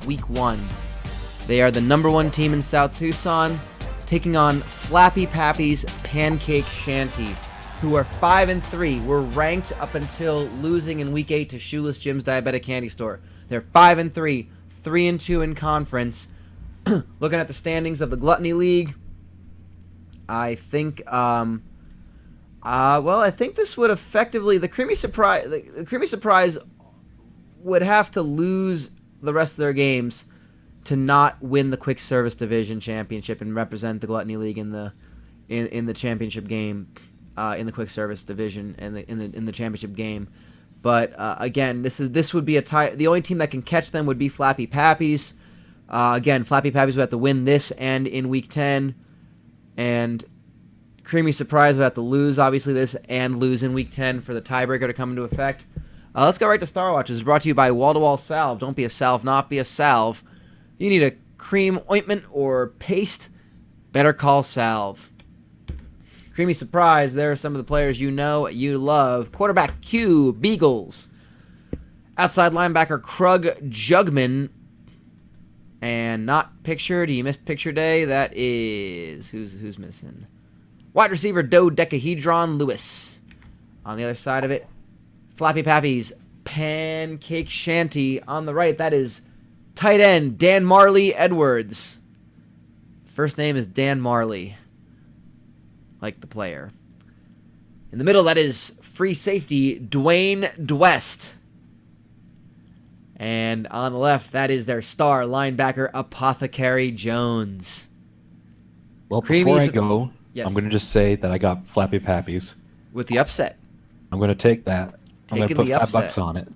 week 1. They are the #1 team in South Tucson, taking on Flappy Pappy's Pancake Shanty, who are 5-3. Were ranked up until losing in week 8 to Shoeless Jim's Diabetic Candy Store. They're 5-3, 3-2 in conference. Looking at the standings of the Gluttony League, I think, I think this would effectively, the Creamy Surprise would have to lose the rest of their games to not win the Quick Service Division Championship and represent the Gluttony League in the championship game, in the Quick Service Division and in the championship game. But again, this would be a tie. The only team that can catch them would be Flappy Pappies. Again, Flappy Pappies would have to win this and in week 10, and Creamy Surprise would have to lose, obviously, this and lose in week 10 for the tiebreaker to come into effect. Let's go right to Star Watch. It's brought to you by Wall to Wall Salve. Don't be a salve, not be a salve. You need a cream, ointment, or paste? Better call Salve. Creamy Surprise, there are some of the players you know, you love. Quarterback Q, Beagles. Outside linebacker Krug Jugman. And not pictured, he missed picture day. That is, who's missing? Wide receiver Dodecahedron Lewis. On the other side of it, Flappy Pappy's Pancake Shanty. On the right, that is tight end Dan Marley Edwards. First name is Dan Marley, like the player. In the middle, that is free safety Dwayne Dwest. And on the left, that is their star linebacker Apothecary Jones. Well, before I go, yes, I'm going to just say that I got Flappy Pappies. With the upset. I'm going to take that. I'm going to put $5 on it.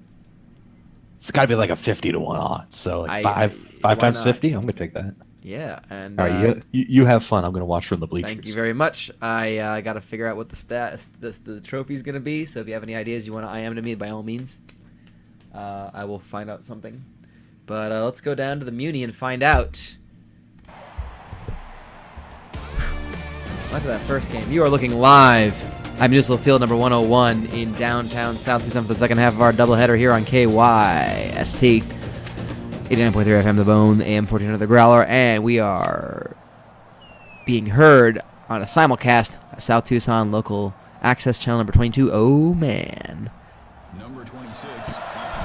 It's got to be like a 50 to 1 odds. So like five times 50, I'm going to take that. Yeah. And all right, you have fun. I'm going to watch from the bleachers. Thank you very much. I got to figure out what the trophy's going to be. So if you have any ideas you want to IM to me, by all means, I will find out something. But let's go down to the Muni and find out. After that first game, you are looking live at Municipal Field number 101 in downtown South Tucson for the second half of our doubleheader here on KYST 89.3 FM The Bone, AM 1400 The Growler, and we are being heard on a simulcast at South Tucson local access channel number 22. Oh man, number 26.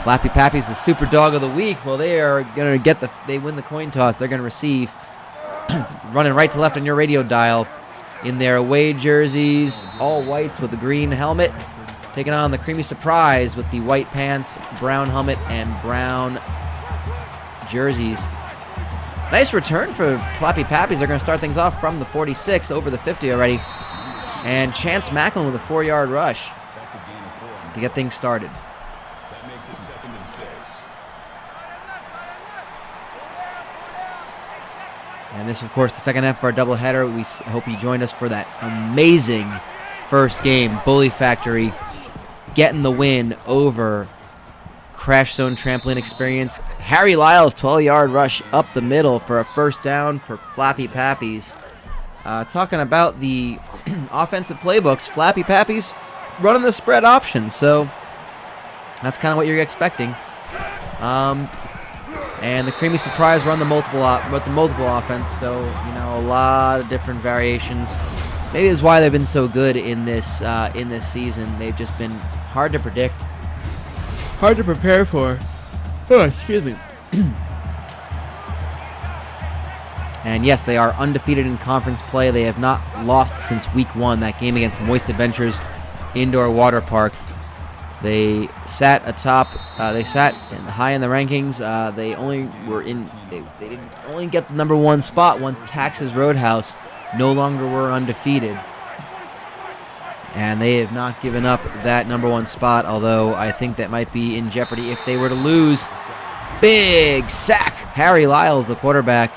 Flappy Pappy's the super dog of the week. Well, they are gonna they win the coin toss. They're gonna receive, running right to left on your radio dial. In their away jerseys, all whites with the green helmet, taking on the Creamy Surprise with the white pants, brown helmet, and brown jerseys. Nice return for Flappy Pappies. They're going to start things off from the 46 over the 50 already. And Chance Macklin with a 4-yard rush to get things started. That makes it 2nd and 6. And this, of course, the second half of our doubleheader. We hope you joined us for that amazing first game. Bully Factory getting the win over Crash Zone Trampoline Experience. Harry Lyle's 12-yard rush up the middle for a first down for Flappy Pappies. Talking about the offensive playbooks, Flappy Pappies running the spread option, so that's kind of what you're expecting. And the Creamy Surprise run the multiple offense, so a lot of different variations. Maybe it's why they've been so good in this season. They've just been hard to predict, hard to prepare for. Oh, excuse me. And yes, they are undefeated in conference play. They have not lost since week 1, that game against Moist Adventures Indoor Water Park. They sat atop. They sat high in the rankings. They only were in. They didn't only get the number 1 spot once Texas Roadhouse no longer were undefeated, and they have not given up that number 1 spot. Although I think that might be in jeopardy if they were to lose. Big sack. Harry Lyles, the quarterback,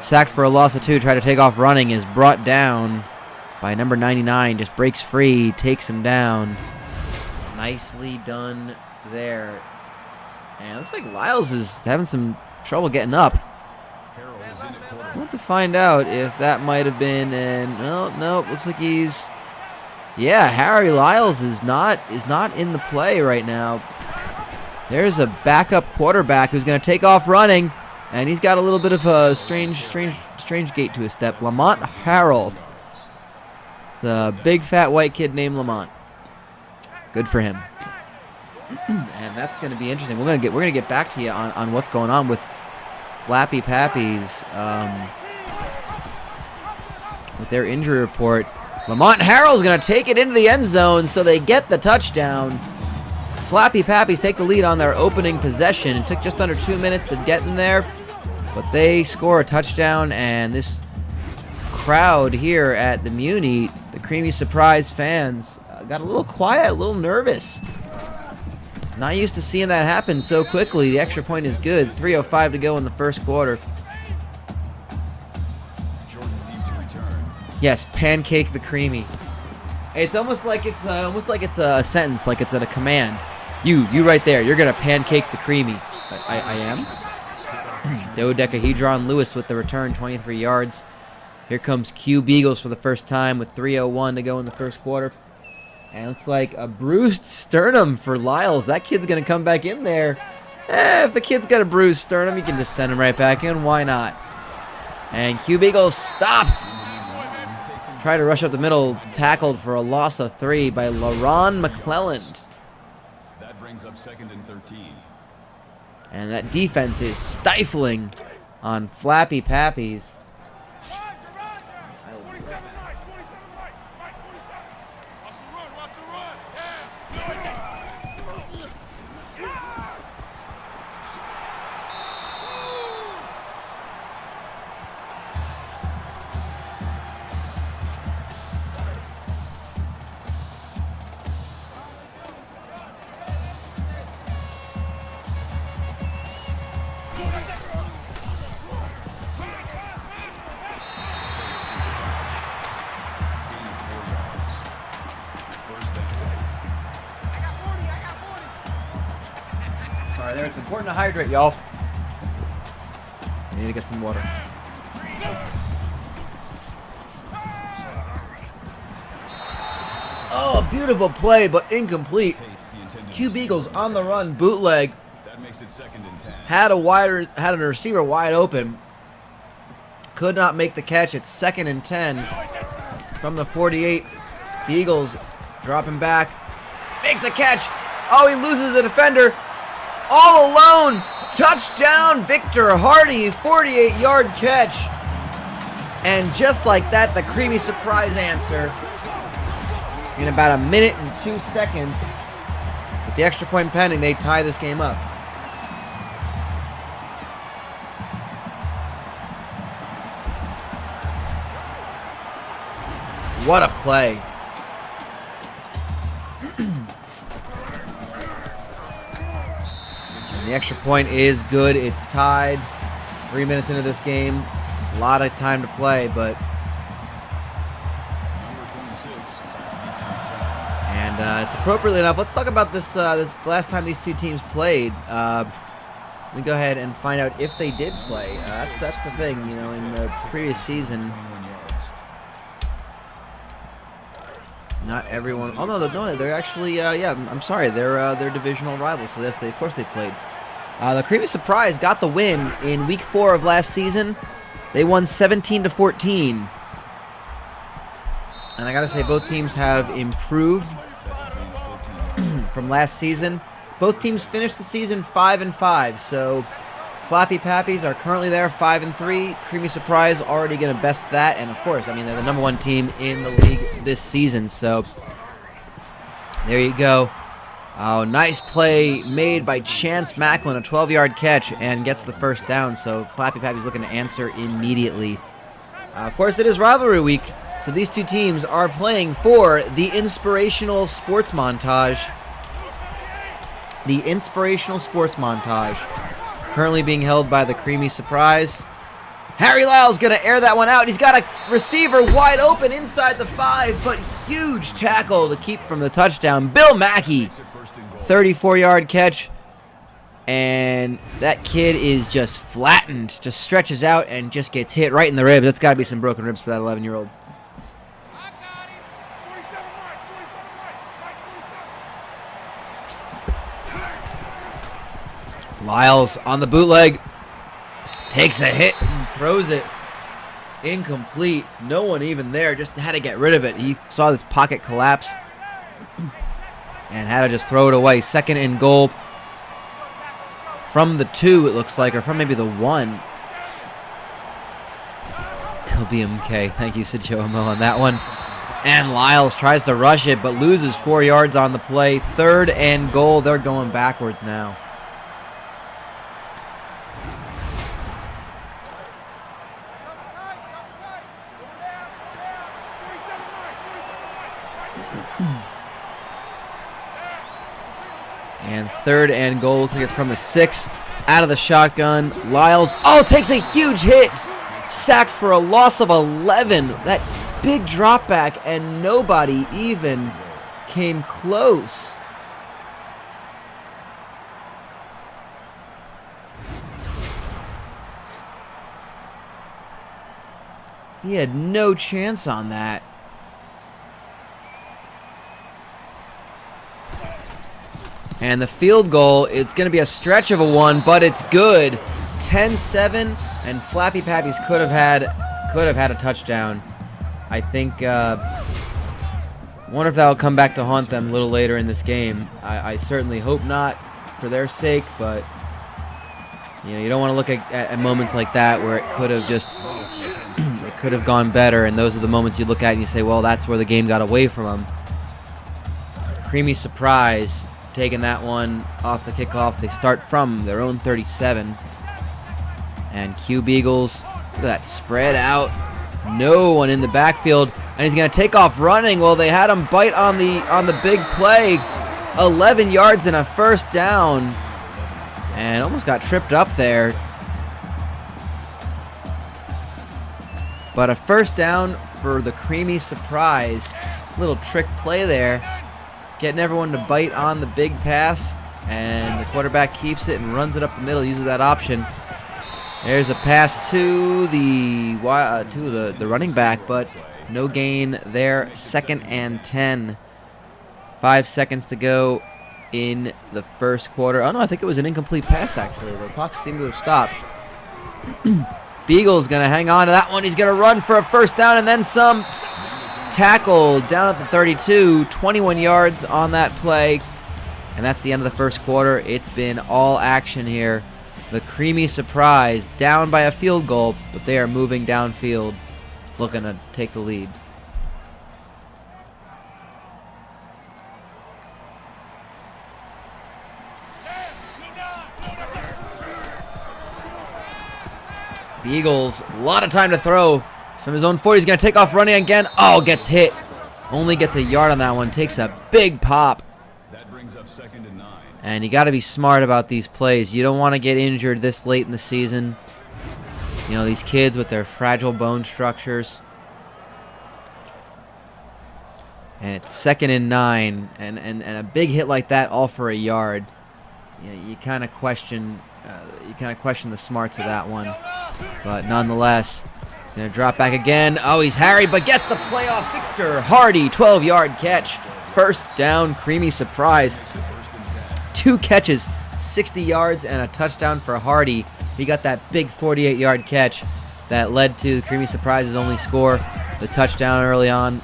sacked for a loss of 2. Tried to take off running, is brought down by number 99. Just breaks free, takes him down. Nicely done there. And it looks like Lyles is having some trouble getting up. I want to find out if that might have been no, looks like he's... Yeah, Harry Lyles is not in the play right now. There's a backup quarterback who's going to take off running. And he's got a little bit of a strange gait to his step. Lamont Harold. It's a big fat white kid named Lamont. Good for him. And that's going to be interesting. We're gonna get back to you on what's going on with Flappy Pappy's with their injury report. Lamont Harold's going to take it into the end zone, so they get the touchdown. Flappy Pappies take the lead on their opening possession. It took just under 2 minutes to get in there, but they score a touchdown, and this crowd here at the Muni, the Creamy Surprise fans, got a little quiet, a little nervous. Not used to seeing that happen so quickly. The extra point is good. 3:05 to go in the first quarter. Yes, Pancake the Creamy. It's almost like it's a sentence, like it's a command. You right there. You're gonna pancake the Creamy. I am. Dodecahedron Lewis with the return, 23 yards. Here comes Q Beagles for the first time with 3:01 to go in the first quarter. And it looks like a bruised sternum for Lyles. That kid's gonna come back in there. If the kid's got a bruised sternum, you can just send him right back in. Why not? And Q Beagles stopped. Tried to rush up the middle, tackled for a loss of 3 by LaRon McClelland. That brings up 2nd and 13. And that defense is stifling on Flappy Pappies. Sorry there, it's important to hydrate, y'all. I need to get some water. Oh, beautiful play, but incomplete. Q Beagles on the run, bootleg. That makes it 2nd and 10. Had a receiver wide open. Could not make the catch. It's 2nd and 10 from the 48. Beagles dropping back. Makes a catch. Oh, he loses the defender. All alone. Touchdown, Victor Hardy. 48-yard catch. And just like that, the Creamy Surprise answer. In about 1 minute and 2 seconds. With the extra point pending, they tie this game up. What a play. And the extra point is good. It's tied. 3 minutes into this game. A lot of time to play, but... And it's appropriately enough. Let's talk about this this last time these two teams played. Let me go ahead and find out if they did play. That's the thing, you know, in the previous season... Not everyone. Oh no, they're actually. Yeah, I'm sorry. They're divisional rivals. So yes, of course they played. The Creamy Surprise got the win in Week 4 of last season. They won 17-14. And I gotta say, both teams have improved from last season. Both teams finished the season 5-5. So Flappy Pappies are currently there 5-3. Creamy Surprise already gonna best that, and of course, I mean they're the #1 team in the league this season. So there you go. Oh, nice play made by Chance Macklin, a 12-yard catch, and gets the first down. So Flappy Pappy's looking to answer immediately. Of course, it is rivalry week, so these two teams are playing for the Inspirational Sports Montage. The Inspirational Sports Montage, currently being held by the Creamy Surprise. Harry Lyle's going to air that one out. He's got a receiver wide open inside the 5, but huge tackle to keep from the touchdown. Bill Mackey, 34-yard catch. And that kid is just flattened, just stretches out and just gets hit right in the ribs. That's got to be some broken ribs for that 11-year-old. Lyles on the bootleg. Takes a hit and throws it incomplete. No one even there. Just had to get rid of it. He saw this pocket collapse and had to just throw it away. 2nd and goal from the 2, it looks like, or from maybe the 1. It'll be MK. Thank you, Sajomo, on that one. And Lyles tries to rush it, but loses 4 yards on the play. 3rd and goal. They're going backwards now. And 3rd and goal. Looks like it's from the 6. Out of the shotgun. Lyles, takes a huge hit. Sacked for a loss of 11. That big drop back, and nobody even came close. He had no chance on that. And the field goal, it's going to be a stretch of a one, but it's good. 10-7, and Flappy Pappies could have had a touchdown. I think, wonder if that'll come back to haunt them a little later in this game. I certainly hope not for their sake, but you don't want to look at moments like that where it could have just it could have gone better, and those are the moments you look at and you say, well, that's where the game got away from them. Creamy Surprise taking that one off the kickoff. They start from their own 37. And Q Beagles, look at that, spread out. No one in the backfield. And he's going to take off running. Well, they had him bite on the big play. 11 yards and a 1st down. And almost got tripped up there. But a 1st down for the Creamy Surprise. Little trick play there. Getting everyone to bite on the big pass, and the quarterback keeps it and runs it up the middle, uses that option. There's a pass to the running back, but no gain there. 2nd and 10. 5 seconds to go in the 1st quarter. Oh no, I think it was an incomplete pass actually. The clock seemed to have stopped. Beagle's gonna hang on to that one. He's gonna run for a 1st down and then some. Tackled down at the 32, 21 yards on that play. And that's the end of the 1st quarter. It's been all action here. The Creamy Surprise down by a field goal, but they are moving downfield, looking to take the lead. Beagles, a lot of time to throw. From his own 40, he's going to take off running again. Gets hit. Only gets a yard on that one. Takes a big pop. That brings up 2nd and 9. And you got to be smart about these plays. You don't want to get injured this late in the season. These kids with their fragile bone structures. And it's 2nd and 9. And a big hit like that, all for a yard. You kind of question the smarts of that one. But nonetheless, gonna drop back again. He's harried, but gets the playoff. Victor Hardy, 12-yard catch. 1st down, Creamy Surprise. 2 catches, 60 yards, and a touchdown for Hardy. He got that big 48-yard catch that led to the Creamy Surprise's only score, the touchdown early on.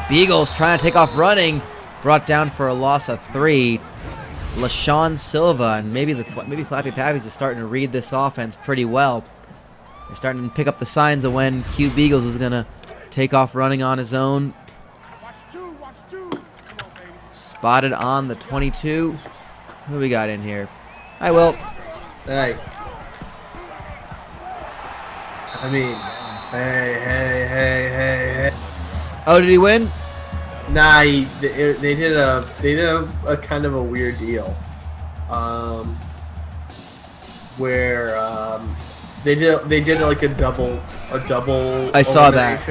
Beagles trying to take off running, brought down for a loss of 3. LaShawn Silva, and maybe Flappy Pappies is starting to read this offense pretty well. They're starting to pick up the signs of when Q Beagles is going to take off running on his own. Spotted on the 22. Who we got in here? Hi, Will. Hey. I mean, hey. Oh, did he win? Nah, they did a kind of a weird deal, where they did like a double. I saw that.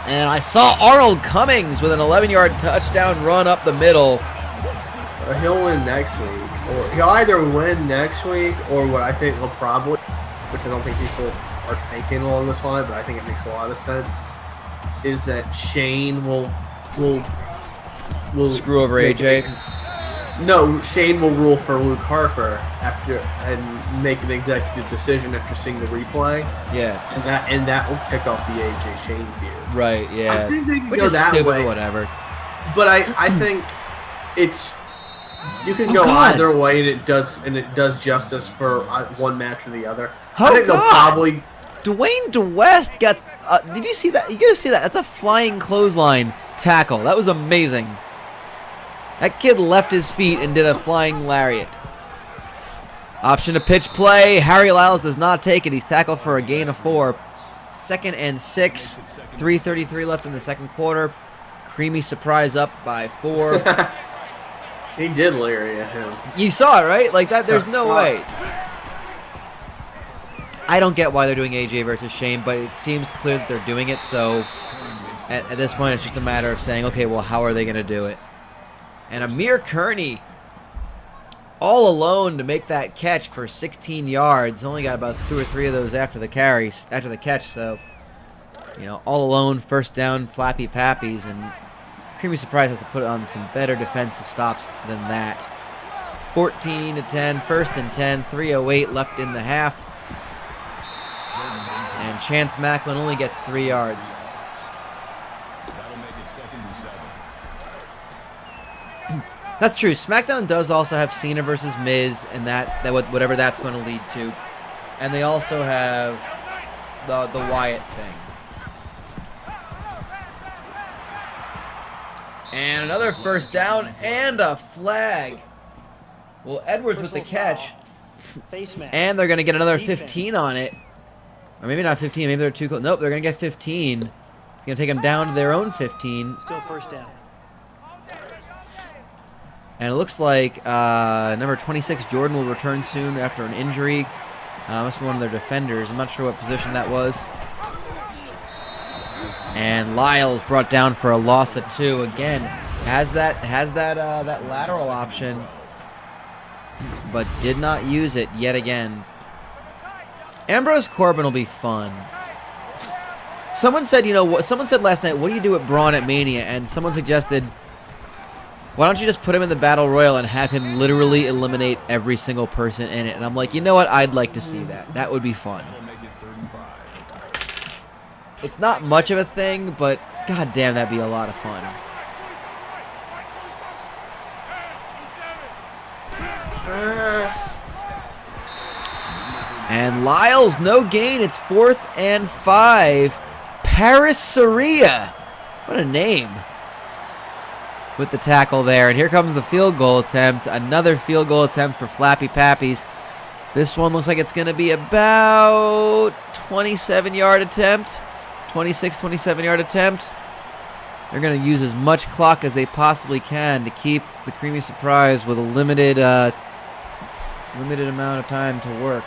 And I saw Arnold Cummings with an 11-yard touchdown run up the middle. He'll win next week, or he'll either win next week, or what I think he'll probably, which I don't think people are thinking along this line, but I think it makes a lot of sense, is that Shane will screw over AJ. No, Shane will rule for Luke Harper and make an executive decision after seeing the replay. Yeah. And that will kick off the AJ Shane feud. Right. Yeah. I think they can Which go is that stupid, way. or whatever. But I think it's you can go God. either way, and it does justice for one match or the other. Oh, I think they'll God. probably. Dwayne DeWest got. Did you see that? You gotta see that. That's a flying clothesline tackle. That was amazing. That kid left his feet and did a flying lariat. Option to pitch play. Harry Lyles does not take it. He's tackled for a gain of 4. 2nd and 6. 3:33 left in the second quarter. Creamy surprise up by 4. He did lariat him. You saw it, right? Like that. There's no Fuck. way. I don't get why they're doing AJ versus Shane, but it seems clear that they're doing it. So at this point, it's just a matter of saying, okay, well, how are they going to do it? And Amir Kearney, all alone to make that catch for 16 yards. Only got about 2 or 3 of those after the catch. So, all alone, first down, Flappy Pappies, and Creamy Surprise has to put on some better defensive stops than that. 14-10, 1st and 10, 3:08 left in the half. And Chance Macklin only gets 3 yards. That'll make it 2nd and 7. That's true. SmackDown does also have Cena versus Miz, and that whatever that's going to lead to, and they also have the Wyatt thing. And another first down and a flag. Well, Edwards with the catch, and they're going to get another 15 on it, or maybe not 15. Maybe they're too close. Nope, they're going to get 15. It's going to take them down to their own 15. Still first down. And it looks like number 26, Jordan, will return soon after an injury. Must be one of their defenders. I'm not sure what position that was. And Lyles brought down for a loss of 2. Again, has that lateral option, but did not use it yet again. Ambrose Corbin will be fun. Someone said, someone said last night, what do you do with Braun at Mania? And someone suggested, why don't you just put him in the Battle Royal and have him literally eliminate every single person in it? And I'm like, you know what? I'd like to see that. That would be fun. That'll make it 3rd and 5. It's not much of a thing, but god damn, that'd be a lot of fun. And Lyles, no gain. It's 4th and 5. Paris Saria. What a name. With the tackle there. And here comes the field goal attempt. Another field goal attempt for Flappy Pappies. This one looks like it's going to be about 27-yard attempt. 26, 27-yard attempt. They're going to use as much clock as they possibly can to keep the Creamy Surprise with a limited amount of time to work.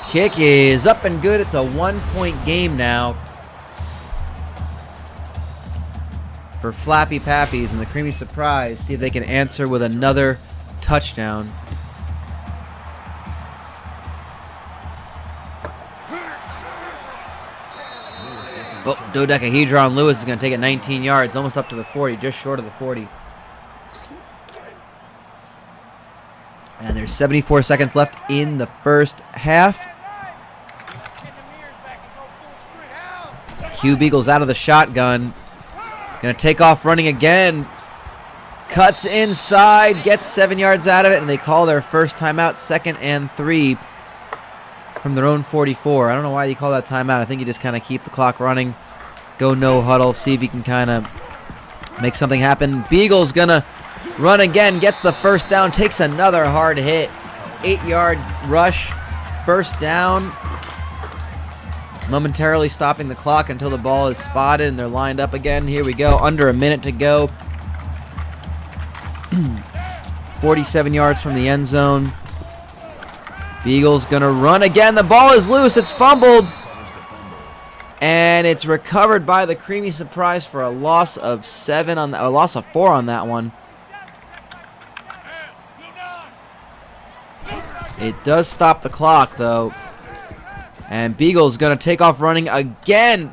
Kick is up and good. It's a 1-point game now for Flappy Pappies and the Creamy Surprise. See if they can answer with another touchdown. Oh, Dodecahedron Lewis is going to take it 19 yards, almost up to the 40, just short of the 40. And there's 74 seconds left in the first half. Hugh Beagle's out of the shotgun. Gonna take off running again. Cuts inside, gets 7 yards out of it, and they call their first timeout, 2nd and 3 from their own 44. I don't know why you call that timeout. I think you just kind of keep the clock running. Go no huddle, see if you can kind of make something happen. Beagle's gonna run again, gets the first down, takes another hard hit. 8-yard rush, first down. Momentarily stopping the clock until the ball is spotted and they're lined up again. Here we go, under a minute to go. 47 yards from the end zone. Beagle's gonna run again. The ball is loose, it's fumbled. And it's recovered by the Creamy Surprise for a loss of 4 on that one. It does stop the clock, though. And Beagle's going to take off running again.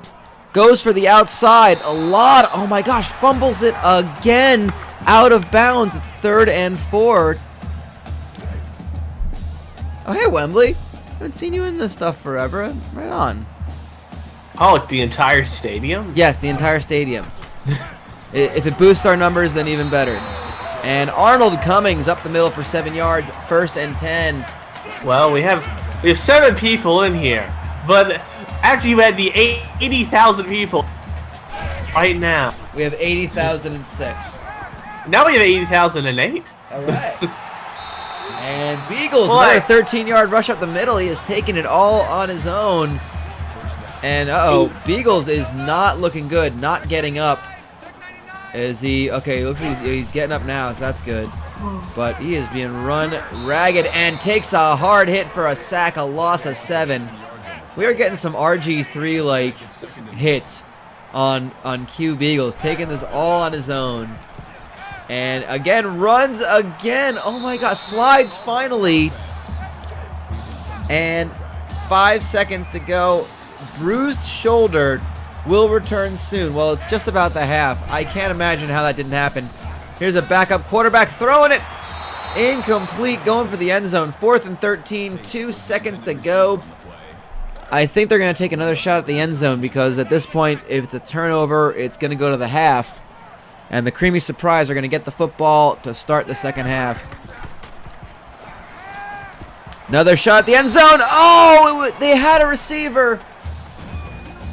Goes for the outside. Oh my gosh, fumbles it again. Out of bounds. It's 3rd and 4. Oh, hey, Wembley. Haven't seen you in this stuff forever. Right on. Oh, the entire stadium? Yes, the entire stadium. If it boosts our numbers, then even better. And Arnold Cummings up the middle for 7 yards. 1st and 10. Well, we have 7 people in here, but after you had the 80,000 people right now. We have 80,006. Now we have 80,008. All right. And Beagles, another 13-yard rush up the middle. He has taken it all on his own. And, Beagles is not looking good, not getting up. Is he? Okay, looks like he's getting up now, so that's good. But he is being run ragged and takes a hard hit for a sack, a loss of 7. We are getting some RG3-like hits on Q Beagles, taking this all on his own. And again, runs again. Oh my God, slides finally. And 5 seconds to go. Bruised shoulder will return soon. Well, it's just about the half. I can't imagine how that didn't happen. Here's a backup quarterback throwing it. Incomplete, going for the end zone. 4th and 13, 2 seconds to go. I think they're going to take another shot at the end zone because at this point, if it's a turnover, it's going to go to the half. And the Creamy Surprise are going to get the football to start the second half. Another shot at the end zone. Oh, they had a receiver.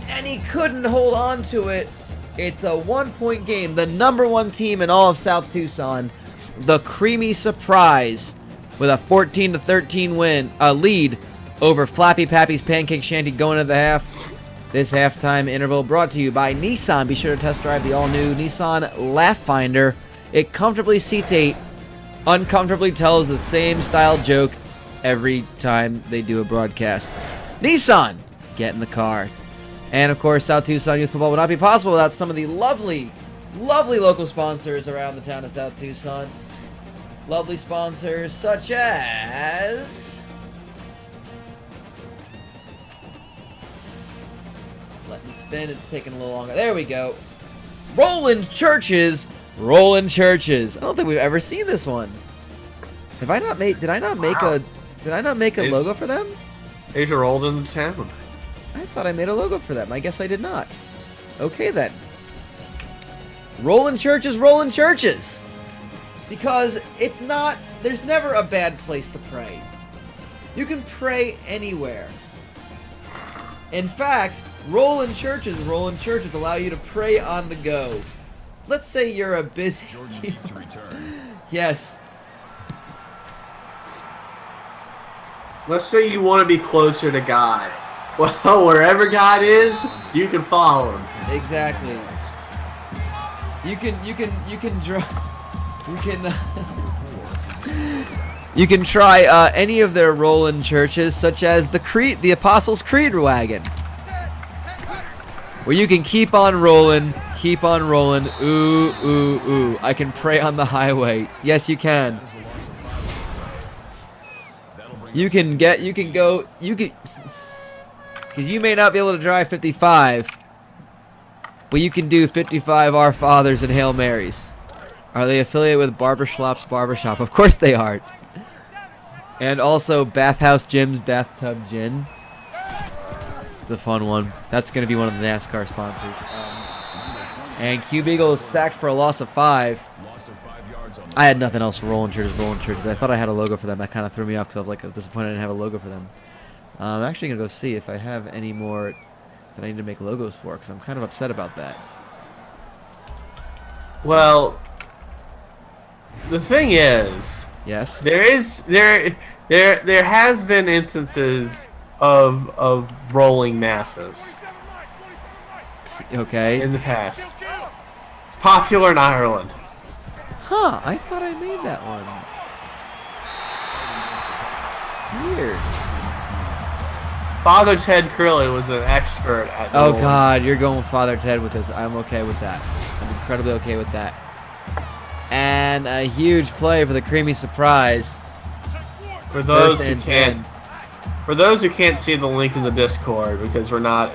And he couldn't hold on to it. It's a 1-point game. The #1 team in all of South Tucson, the Creamy Surprise, with a 14-13 lead over Flappy, Pappy's Pancake, Shanty going into the half. This halftime interval brought to you by Nissan. Be sure to test drive the all-new Nissan Laugh Finder. It comfortably seats 8, uncomfortably tells the same style joke every time they do a broadcast. Nissan, get in the car. And, of course, South Tucson Youth Football would not be possible without some of the lovely, lovely local sponsors around the town of South Tucson. Lovely sponsors such as... Let me spin. It's taking a little longer. There we go. Roland Churches. Roland Churches. I don't think we've ever seen this one. Have I not made... Did I not make a logo for them? They just rolled into town. I thought I made a logo for them. I guess I did not. Okay, then. Rollin' Churches, Rollin' Churches. Because it's not... There's never a bad place to pray. You can pray anywhere. In fact, Rollin' Churches allow you to pray on the go. Let's say you're a busy... Yes. Let's say you want to be closer to God. Well, wherever God is, you can follow him. Exactly. You can try any of their Rollin' Churches, such as the Apostles' Creed wagon, where you can keep on rolling, ooh, ooh, ooh. I can pray on the highway. Yes, you can. Because you may not be able to drive 55, but you can do 55 Our Fathers and Hail Marys. Are they affiliated with Barbershop's Barbershop? Of course they are. And also Bathhouse Jim's Bathtub Gin. It's a fun one. That's going to be one of the NASCAR sponsors. And Q Beagle is sacked for a loss of 5. I had nothing else for Rollin' Churches. I thought I had a logo for them. That kind of threw me off because I was disappointed I didn't have a logo for them. I'm actually going to go see if I have any more that I need to make logos for, because I'm kind of upset about that. Well, the thing is... Yes? There has been instances of rolling masses. Okay. In the past. It's popular in Ireland. Huh, I thought I made that one. Weird. Father Ted Curley was an expert at Oh rolling. God, you're going Father Ted with this. I'm okay with that. I'm incredibly okay with that. And a huge play for the Creamy Surprise. For those First who and can't, 10. for those who can't see the link in the Discord because I'm not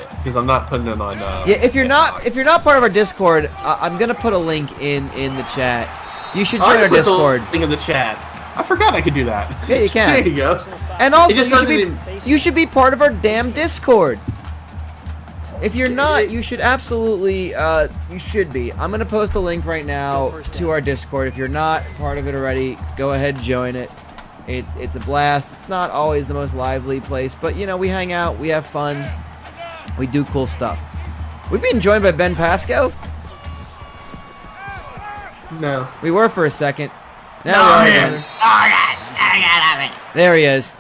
putting it on. Yeah, if you're not part of our Discord, I'm gonna put a link in the chat. You should join our Discord. Link in the chat. I forgot I could do that. Yeah, you can. There you go. And also, It just you should be part of our damn Discord. If you're not, you should absolutely, you should be. I'm gonna post a link right now to our Discord. If you're not part of it already, go ahead and join it. It's a blast. It's not always the most lively place, but you know, we hang out, we have fun, we do cool stuff. We've been joined by Ben Pasco. No. We were for a second. No, Now we man. are. There he is.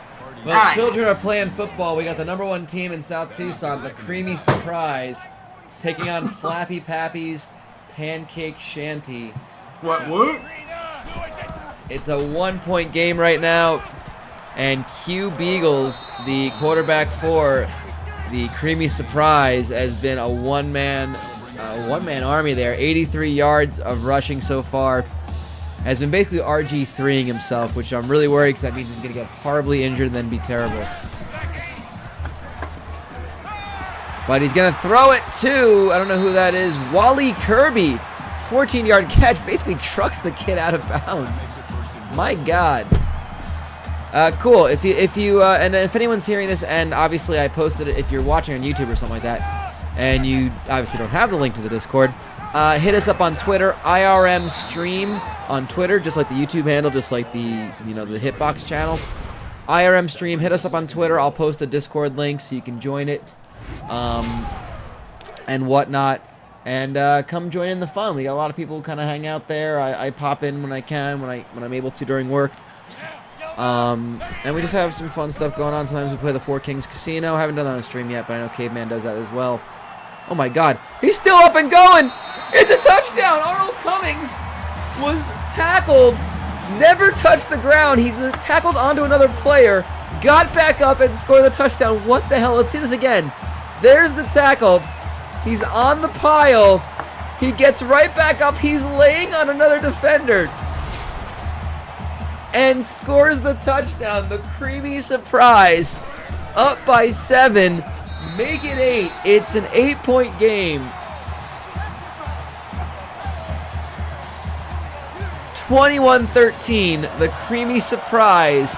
Well, children are playing football. We got the #1 team in South Tucson, the Creamy Surprise, taking on Flappy Pappy's Pancake Shanty. What? It's a 1-point game right now, and Q Beagles, the quarterback for the Creamy Surprise, has been a one-man army there. 83 yards of rushing so far. Has been basically RG3ing himself, which I'm really worried because that means he's going to get horribly injured and then be terrible. But he's going to throw it to, I don't know who that is, Wally Kirby. 14-yard catch, basically trucks the kid out of bounds. My God. Cool. If anyone's hearing this, and obviously I posted it if you're watching on YouTube or something like that, and you obviously don't have the link to the Discord, hit us up on Twitter, IRMstream on Twitter, just like the YouTube handle, just like the the Hitbox channel. IRMstream, hit us up on Twitter. I'll post a Discord link so you can join it, and whatnot. And come join in the fun. We got a lot of people who kind of hang out there. I pop in when I can, when I'm able to during work. And we just have some fun stuff going on. Sometimes we play the Four Kings Casino. I haven't done that on stream yet, but I know Caveman does that as well. Oh my God, he's still up and going. It's a touchdown. Arnold Cummings was tackled, never touched the ground. He tackled onto another player, got back up and scored the touchdown. What the hell? Let's see this again. There's the tackle. He's on the pile. He gets right back up. He's laying on another defender and scores the touchdown. The Creamy Surprise up by 7. Make it 8. It's an 8-point game. 21-13. The Creamy Surprise.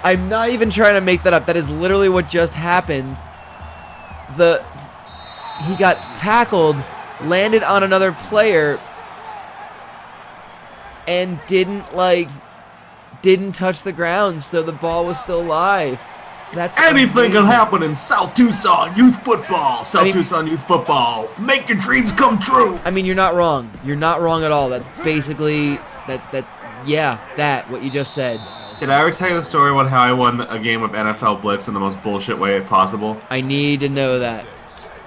I'm not even trying to make that up. That is literally what just happened. He got tackled, landed on another player, and didn't touch the ground, so the ball was still live. That's anything amazing. can happen in South Tucson youth football. Tucson youth football. Make your dreams come true. I mean, you're not wrong. You're not wrong at all. That's basically what you just said. Did I ever tell you the story about how I won a game of NFL Blitz in the most bullshit way possible? I need to know that.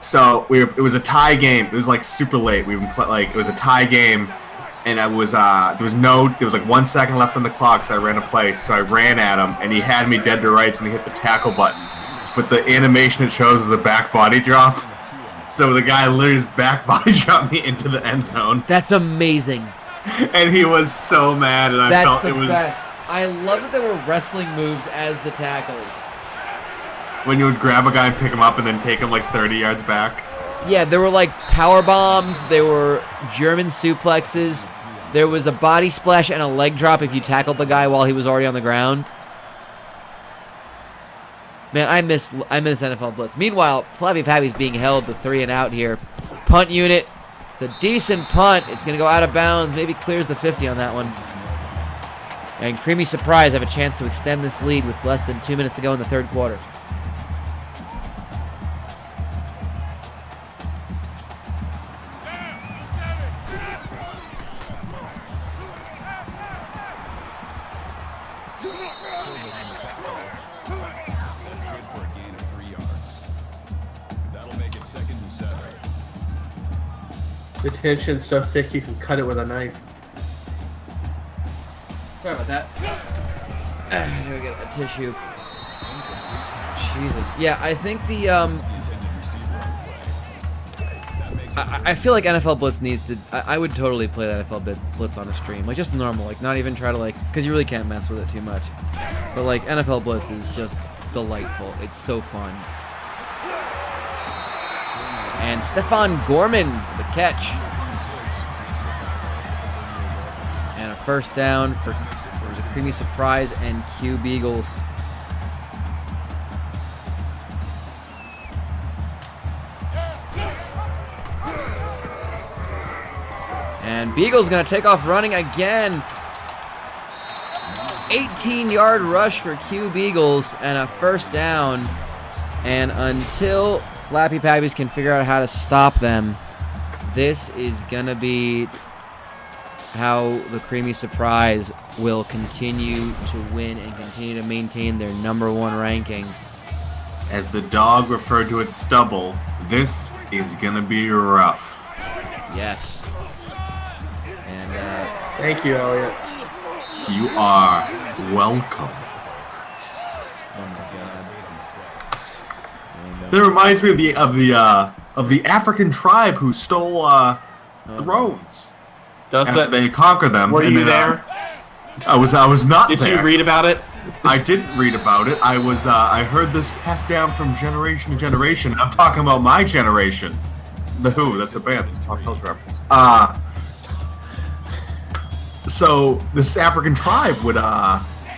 So it was a tie game. It was like super late. It was a tie game, and there was like 1 second left on the clock. So I ran a play. So I ran at him, and he had me dead to rights, and he hit the tackle button. But the animation it shows is a back body drop. So the guy literally just back body dropped me into the end zone. That's amazing. And he was so mad, and I felt it was best. I love that there were wrestling moves as the tackles. when you would grab a guy and pick him up and then take him like 30 yards back. Yeah, there were like power bombs, there were German suplexes, there was a body splash and a leg drop if you tackled the guy while he was already on the ground. Man, I miss NFL Blitz. Meanwhile, Flappy Pappy's being held to 3 and out here. Punt unit. It's a decent punt. It's going to go out of bounds. Maybe clears the 50 on that one. And Creamy Surprise have a chance to extend this lead with less than 2 minutes to go in the third quarter. The tension's so thick you can cut it with a knife. Sorry about that. Here we get a tissue. Jesus. Yeah, I think the I feel like NFL Blitz needs to. I would totally play that NFL Blitz on a stream, like just normal, like not even try to because you really can't mess with it too much. But like NFL Blitz is just delightful. It's so fun. And Stephon Gorman the catch. And a first down for the Creamy Surprise and Q Beagles. And Beagle's going to take off running again. 18-yard rush for Q Beagles and a first down. And until Flappy Pappies can figure out how to stop them, this is going to be how the Creamy Surprise will continue to win and continue to maintain their #1 ranking. As the dog referred to its stubble, this is going to be rough. Yes. Thank you, Elliot. You are welcome. Oh my God. That reminds me of the African tribe who stole thrones. After they conquer them. Were you there? I was not there. Did you read about it? I didn't read about it. I heard this passed down from generation to generation. I'm talking about my generation. The Who, that's a band. It's a pop culture reference. So this African tribe would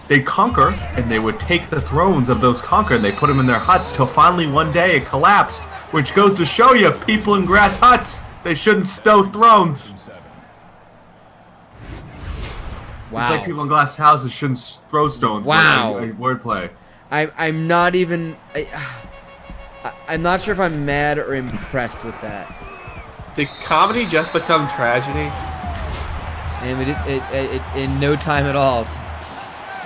they'd conquer and they would take the thrones of those conquered and they put them in their huts till finally one day it collapsed, which goes to show you people in grass huts, they shouldn't stow thrones. Wow. It's like people in glass houses shouldn't throw stones. Wow. Wordplay. I'm not even. I'm not sure if I'm mad or impressed with that. Did comedy just become tragedy? And it in no time at all.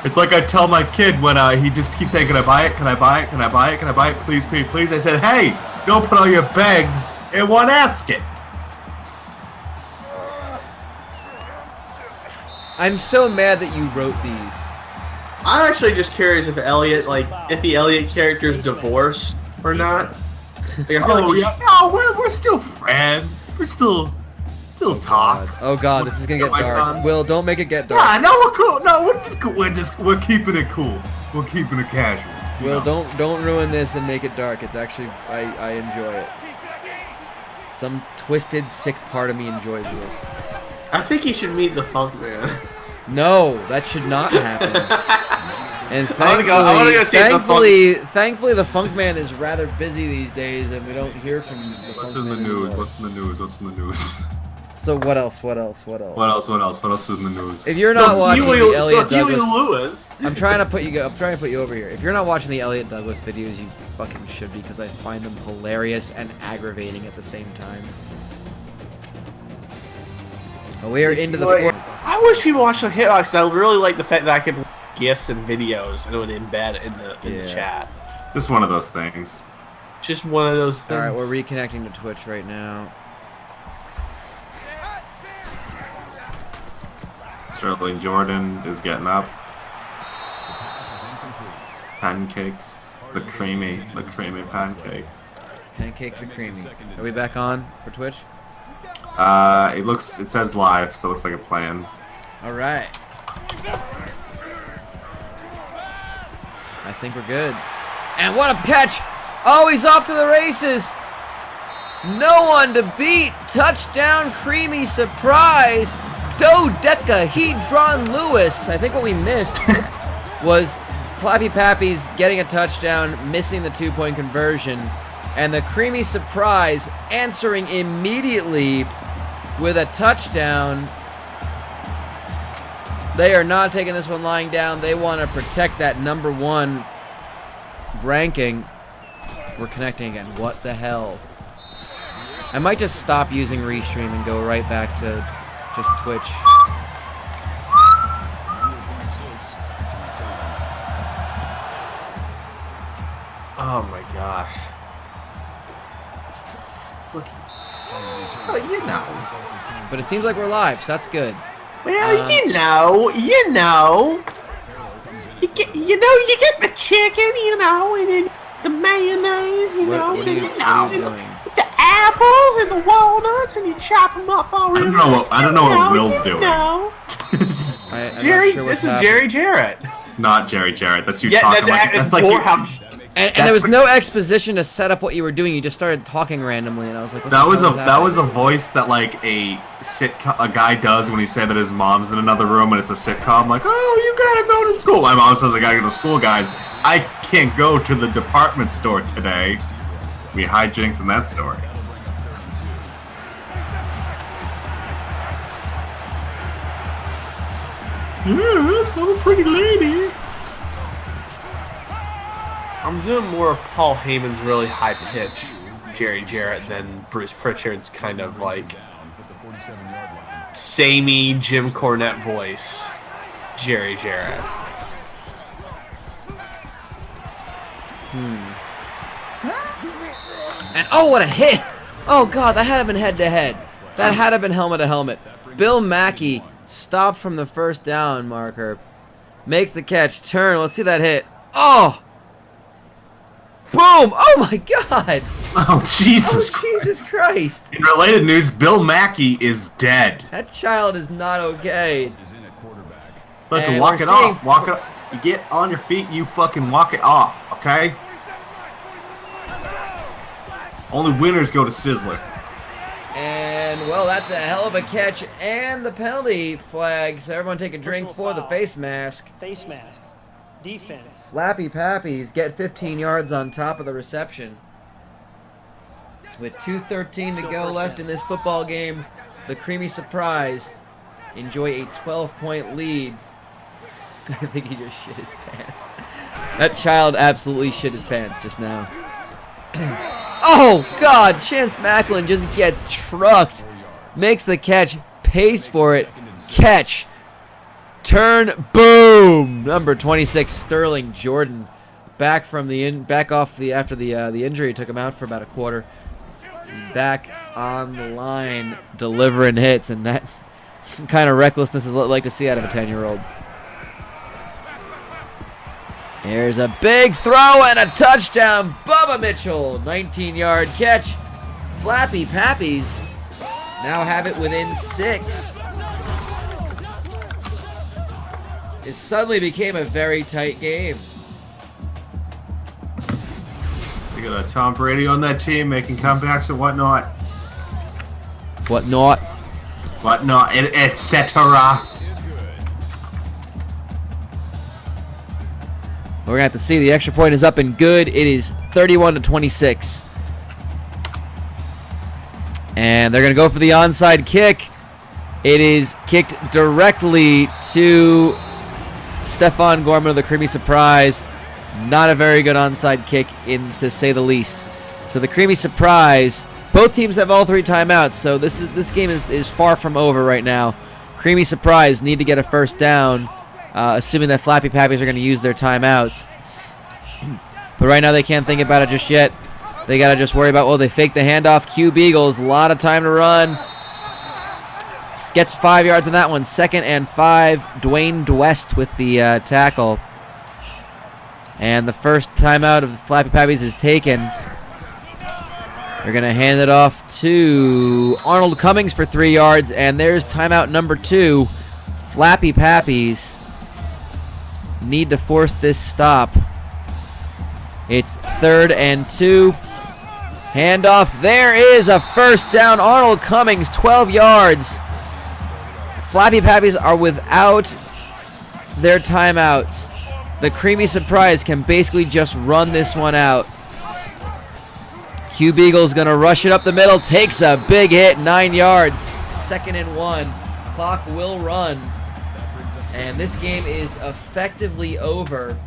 It's like I tell my kid when he just keeps saying, "Can I buy it? Can I buy it? Can I buy it? Can I buy it? Please, please, please." I said, "Hey, don't put all your bags in one basket." I'm so mad that you wrote these. I'm actually just curious if the Elliot character's divorced or not. Like, I feel like yeah, no, we're still friends. We're still talk. Oh God, this is gonna get My dark. sons. Will, don't make it get dark. Yeah, no, we're cool. No, we're keeping it cool. We're keeping it casual. Will, don't ruin this and make it dark. It's actually I enjoy it. Some twisted, sick part of me enjoys this. I think you should meet the Funk Man. No, that should not happen. And I wanna go see thankfully, the Funk Man is rather busy these days, and we don't hear from the What's Funk in the Man news? anymore. What's in the news? What's in the news? So what else? What else is in the news? If you're not watching the Elliot Huey Douglas, Lewis. I'm trying to put you over here. If you're not watching the Elliot Douglas videos, you fucking should, because I find them hilarious and aggravating at the same time. But we are into the fourth. I wish people watched the hitlocks. I really like the fact that I could GIFs and videos and it would embed in the chat. Just one of those things. Just one of those things. Alright, we're reconnecting to Twitch right now. Sterling Jordan is getting up. Pancakes. The creamy pancakes. Pancake the creamy. Are we back on for Twitch? It says live, so it looks like a plan. Alright. I think we're good. And what a catch! Oh, he's off to the races! No one to beat! Touchdown, Creamy Surprise! Dodecahedron Lewis! I think what we missed was Flappy Pappy's getting a touchdown, missing the 2-point conversion, and the Creamy Surprise answering immediately with a touchdown. They are not taking this one lying down. They want to protect that #1 ranking. We're connecting again. What the hell? I might just stop using Restream and go right back to just Twitch. Oh my gosh. Oh, you know. But it seems like we're live, so that's good. Well, you know. You get the chicken, and then the mayonnaise, What are you doing? the apples and the walnuts, and you chop them up all really I don't know what Will's doing. Jerry, this is Jerry Jarrett. It's not Jerry Jarrett. That's you talking like that's like and there was no exposition to set up what you were doing. You just started talking randomly, and I was like, what that was a voice that like a guy does when he said that his mom's in another room and it's a sitcom. Like, oh, you gotta go to school. My mom says I gotta go to school, guys. I can't go to the department store today. We hijinks in that story. Yes, I'm a pretty lady. I'm doing more of Paul Heyman's really high pitch Jerry Jarrett than Bruce Pritchard's kind of like samey Jim Cornette voice Jerry Jarrett. And oh, what a hit! Oh god, that had to have been head to head. That had to have been helmet to helmet. Bill Mackey stopped from the first down marker, makes the catch, turn. Let's see that hit. Oh! Boom! Oh my god! Oh, Jesus Christ! In related news, Bill Mackey is dead. That child is not okay. Look, walk it off. Walk it. You get on your feet, you fucking walk it off, okay? Only winners go to Sizzler. And, well, that's a hell of a catch and the penalty flag. So everyone take a drink for the face mask. Face mask. Defense. Flappy Pappies get 15 yards on top of the reception. With 2:13 to go left in this football game, the Creamy Surprise enjoy a 12-point lead. I think he just shit his pants. That child absolutely shit his pants just now. Oh, God! Chance Macklin just gets trucked. Makes the catch. Pays for it. Catch. Turn. Boom! Number 26, Sterling Jordan. Back from the after the injury took him out for about a quarter. He's back on the line delivering hits, and that kind of recklessness is what I like to see out of a 10-year-old. Here's a big throw and a touchdown. Bubba Mitchell, 19-yard catch. Flappy Pappies now have it within 6. It suddenly became a very tight game. We got a Tom Brady on that team making comebacks and whatnot. Whatnot, etc. We're gonna have to see. The extra point is up and good. It is 31-26, and they're gonna go for the onside kick. It is kicked directly to Stephon Gorman of the Creamy Surprise. Not a very good onside kick, to say the least. So the Creamy Surprise. Both teams have all 3 timeouts, so this game is far from over right now. Creamy Surprise need to get a first down. Assuming that Flappy Pappies are going to use their timeouts. But right now they can't think about it just yet. They got to just worry about, well, they fake the handoff. Q Beagles, a lot of time to run. Gets 5 yards on that one. 2nd and 5. Dwayne West with the tackle. And the first timeout of the Flappy Pappies is taken. They're going to hand it off to Arnold Cummings for 3 yards. And there's timeout number 2. Flappy Pappies need to force this stop. It's 3rd and 2. Handoff. There is a first down. Arnold Cummings, 12 yards. Flappy Pappies are without their timeouts. The Creamy Surprise can basically just run this one out. Q Beagle's going to rush it up the middle. Takes a big hit. 9 yards. 2nd and 1. Clock will run. And this game is effectively over.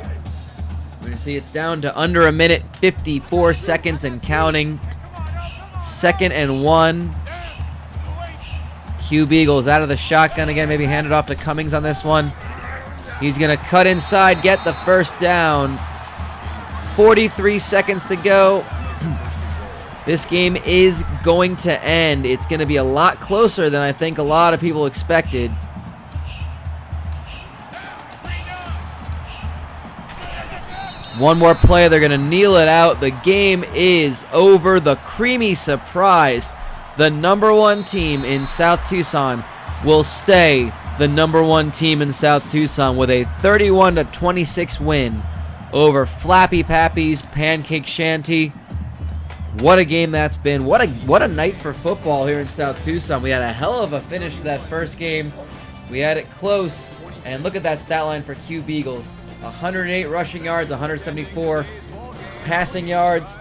We're going to see it's down to under a minute, 54 seconds and counting. 2nd and 1. Q Beagle's out of the shotgun again. Maybe hand it off to Cummings on this one. He's going to cut inside, get the first down. 43 seconds to go. This game is going to end. It's going to be a lot closer than I think a lot of people expected. One more play. They're going to kneel it out. The game is over. The Creamy Surprise, the #1 team in South Tucson, will stay the #1 team in South Tucson with a 31-26 win over Flappy Pappy's Pancake Shanty. What a game that's been. What a night for football here in South Tucson. We had a hell of a finish to that first game. We had it close. And look at that stat line for Q Beagles. 108 rushing yards, 174 passing yards.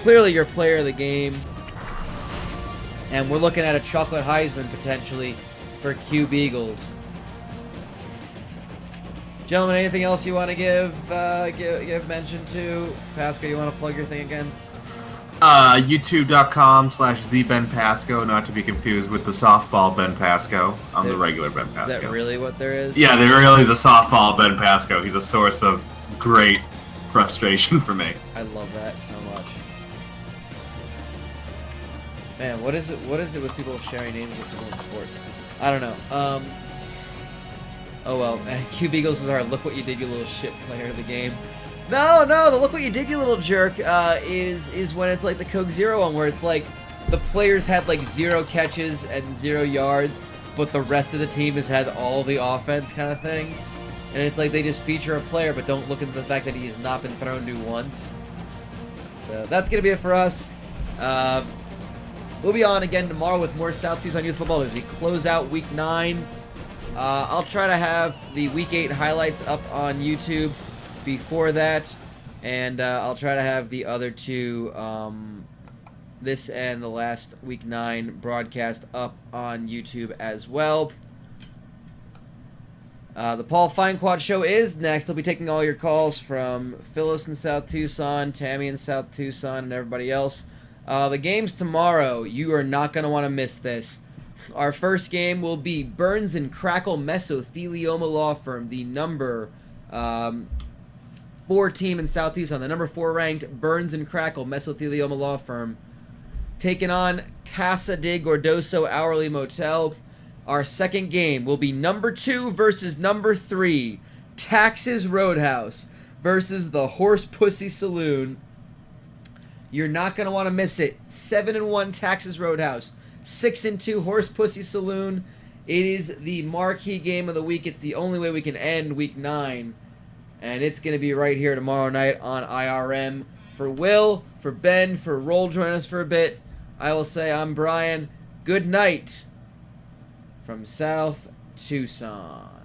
Clearly your player of the game. And we're looking at a chocolate Heisman potentially for Q Beagles. Gentlemen, anything else you want to give mention to? Pasco, you want to plug your thing again? YouTube.com/TheBenPasco, not to be confused with the softball Ben Pasco. I'm the regular Ben Pasco. Is that really what there is? Yeah, there really is a softball Ben Pasco. He's a source of great frustration for me. I love that so much. Man, what is it with people sharing names with people in sports? I don't know. Oh well, man. Q Beagles is our look what you did, you little shit player of the game. No, the look what you did, you little jerk, is when it's like the Coke Zero one, where it's like the players had like 0 catches and 0 yards, but the rest of the team has had all the offense kind of thing. And it's like they just feature a player, but don't look into the fact that he has not been thrown to once. So that's going to be it for us. We'll be on again tomorrow with more South Tucson Youth Football as we close out Week 9. I'll try to have the Week 8 highlights up on YouTube before that, and I'll try to have the other two, this and the last Week 9 broadcast up on YouTube as well. The Paul Finequad Show is next. I'll be taking all your calls from Phyllis in South Tucson, Tammy in South Tucson, and everybody else. The game's tomorrow. You are not going to want to miss this. Our first game will be Burns and Crackle Mesothelioma Law Firm, the number 4 team in South Tucson, the number 4 ranked Burns and Crackle Mesothelioma Law Firm, taking on Casa de Gordoso Hourly Motel. Our second game will be number 2 versus number 3, Taxes Roadhouse versus the Horse Pussy Saloon. You're not going to want to miss it. 7-1 Taxes Roadhouse, 6-2 Horse Pussy Saloon. It is the marquee game of the week. It's the only way we can end Week 9. And it's going to be right here tomorrow night on IRM. For Will, for Ben, for Roll, join us for a bit. I will say I'm Brian. Good night from South Tucson.